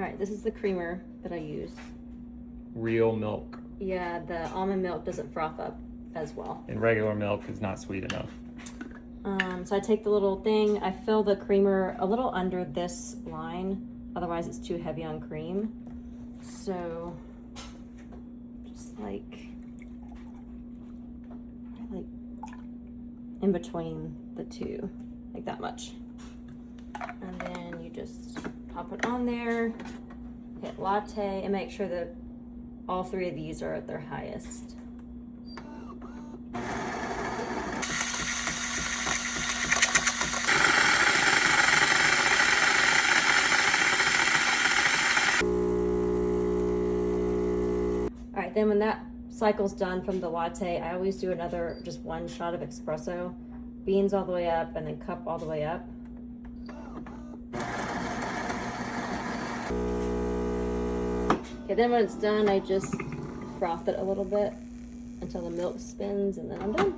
All right, this is the creamer that I use. Real milk. Yeah, the almond milk doesn't froth up as well. And regular milk is not sweet enough. So I take the little thing, I fill the creamer a little under this line, otherwise it's too heavy on cream. So just like in between the two, like that much. And then you just pop it on there, hit latte, and make sure that all three of these are at their highest. All right, then when that cycle's done from the latte, I always do another, just one shot of espresso, beans all the way up and then cup all the way up. Okay, then when it's done, I just froth it a little bit until the milk spins, and then I'm done.